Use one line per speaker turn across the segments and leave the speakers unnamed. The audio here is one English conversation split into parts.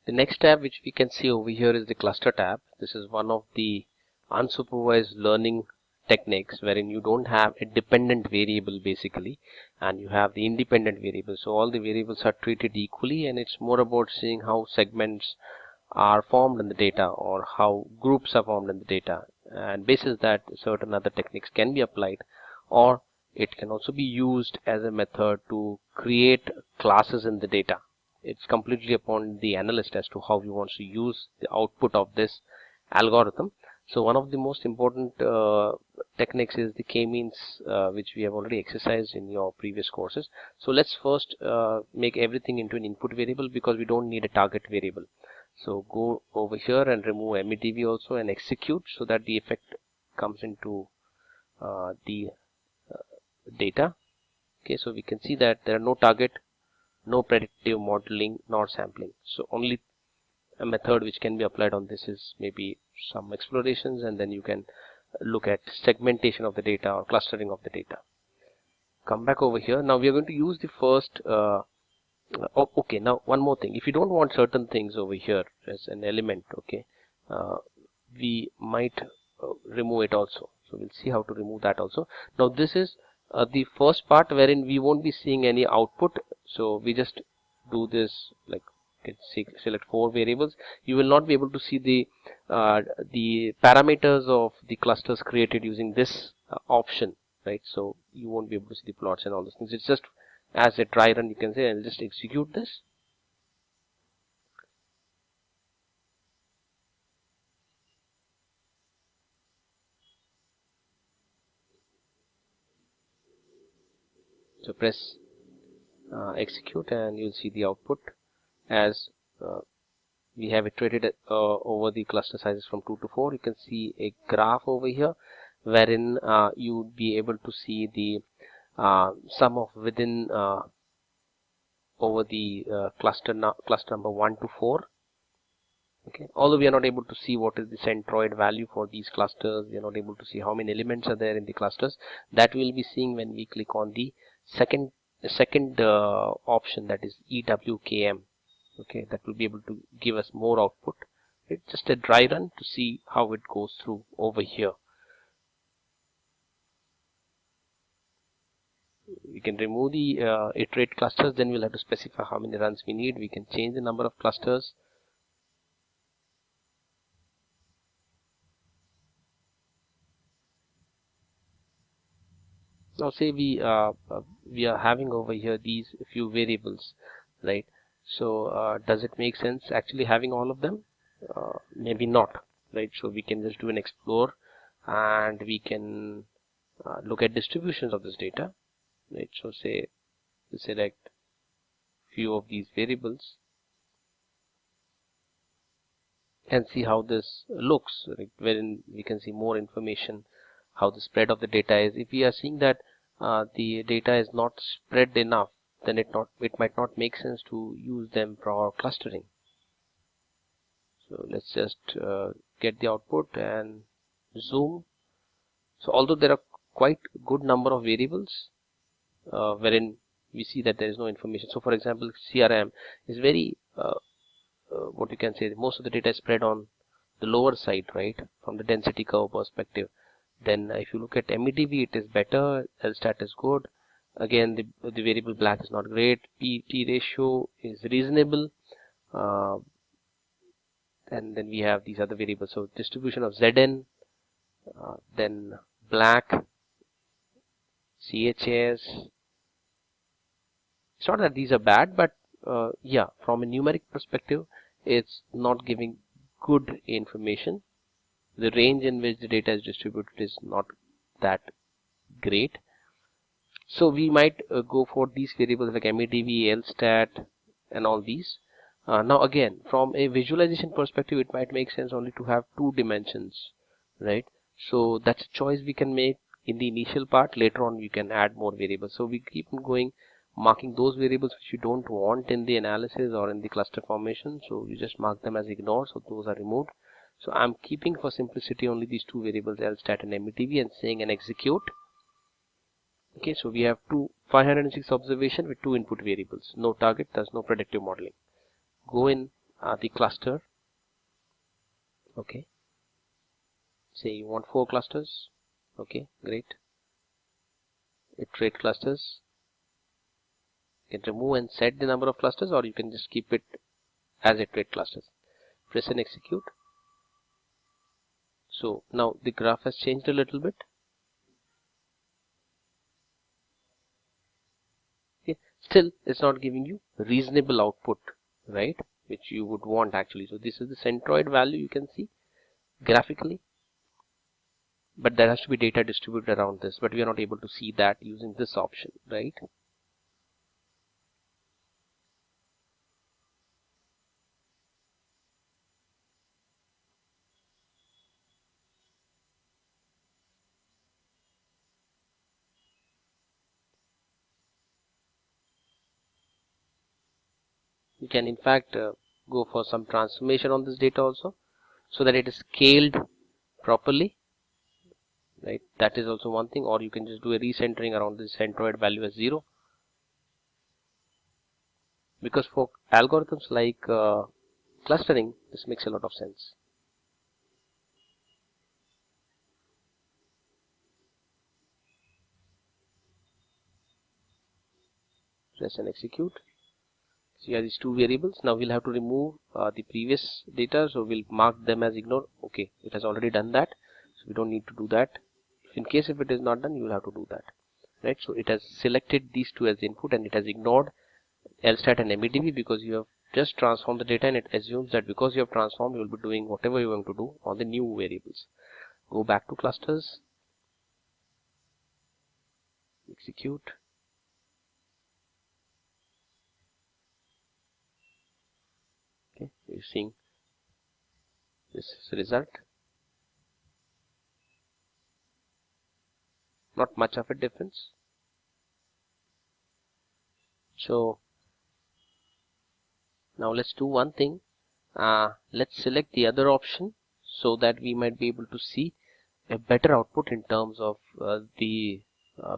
The next tab which we can see over here is the cluster tab. This is one of the unsupervised learning techniques wherein you don't have a dependent variable basically, and you have the independent variable. So all the variables are treated equally, and it's more about seeing how segments are formed in the data or how groups are formed in the data, and basis that certain other techniques can be applied, or it can also be used as a method to create classes in the data. It's completely upon the analyst as to how he wants to use the output of this algorithm. So one of the most important techniques is the k-means, which we have already exercised in your previous courses. So let's first make everything into an input variable, because we don't need a target variable. So go over here and remove MEDV also and execute, so that the effect comes into the data. Okay, so we can see that there are no target, no predictive modeling, nor sampling. So only a method which can be applied on this is maybe some explorations, and then you can look at segmentation of the data or clustering of the data. Come back over here. Now we are going to use the first okay, now one more thing. If you don't want certain things over here as an element, okay, we might remove it also. So we'll see how to remove that also. Now this is the first part wherein we won't be seeing any output. So we just do this, like, select 4 variables. You will not be able to see the parameters of the clusters created using this option, right? So you won't be able to see the plots and all those things. It's just as a dry run, you can say, and just execute this. So press execute, and you'll see the output as we have iterated over the cluster sizes from 2 to 4. You can see a graph over here wherein you would be able to see the sum of within over the cluster number 1 to 4. Okay, although we are not able to see what is the centroid value for these clusters, we are not able to see how many elements are there in the clusters. That we'll be seeing when we click on the second option, that is EWKM. Okay, that will be able to give us more output. It's just a dry run to see how it goes through over here. We can remove the iterate clusters, then we'll have to specify how many runs we need. We can change the number of clusters. Now say we are having over here these few variables, right? So does it make sense actually having all of them? Maybe not, right? So we can just do an explore, and we can look at distributions of this data, right? So say we select few of these variables and see how this looks, right? Wherein we can see more information, how the spread of the data is. If we are seeing that the data is not spread enough, then it might not make sense to use them for clustering. So let's just get the output and zoom. So although there are quite good number of variables wherein we see that there is no information. So for example, CRM is very what you can say, most of the data is spread on the lower side, right, from the density curve perspective. Then if you look at MEDV, it is better. LSTAT is good. Again, the variable black is not great. P-T ratio is reasonable. And then we have these other variables. So distribution of ZN, then black, CHS. It's not that these are bad, but yeah, from a numeric perspective, it's not giving good information. The range in which the data is distributed is not that great. So we might go for these variables like MEDV, LSTAT, and all these. Now again, from a visualization perspective, it might make sense only to have 2 dimensions, right? So that's a choice we can make in the initial part. Later on, we can add more variables. So we keep on going, marking those variables which you don't want in the analysis or in the cluster formation. So you just mark them as ignore. So those are removed. So I'm keeping for simplicity only these 2 variables, LSTAT and MEDV, and saying an execute. Okay, so we have 506 observation with 2 input variables. No target, there's no predictive modeling. Go in the cluster. Okay, say you want 4 clusters. Okay, great. Iterate clusters. You can remove and set the number of clusters, or you can just keep it as iterate clusters. Press and execute. So now the graph has changed a little bit. Okay. Still, it's not giving you reasonable output, right, which you would want actually. So this is the centroid value you can see graphically, but there has to be data distributed around this, but we are not able to see that using this option, right? You can in fact go for some transformation on this data also, so that it is scaled properly, right? That is also one thing. Or you can just do a recentering around this centroid value as 0, because for algorithms like clustering, this makes a lot of sense. Press and execute. So you have these 2 variables. Now we'll have to remove the previous data, so we'll mark them as ignored. Okay, it has already done that, so we don't need to do that. In case if it is not done, you will have to do that, right? So it has selected these 2 as input, and it has ignored LSTAT and MEDB because you have just transformed the data, and it assumes that because you have transformed, you will be doing whatever you want to do on the new variables. Go back to clusters, execute. Okay, you're seeing this result. Not much of a difference. So now let's do one thing. Let's select the other option so that we might be able to see a better output in terms of the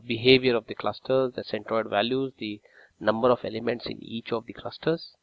behavior of the clusters, the centroid values, the number of elements in each of the clusters.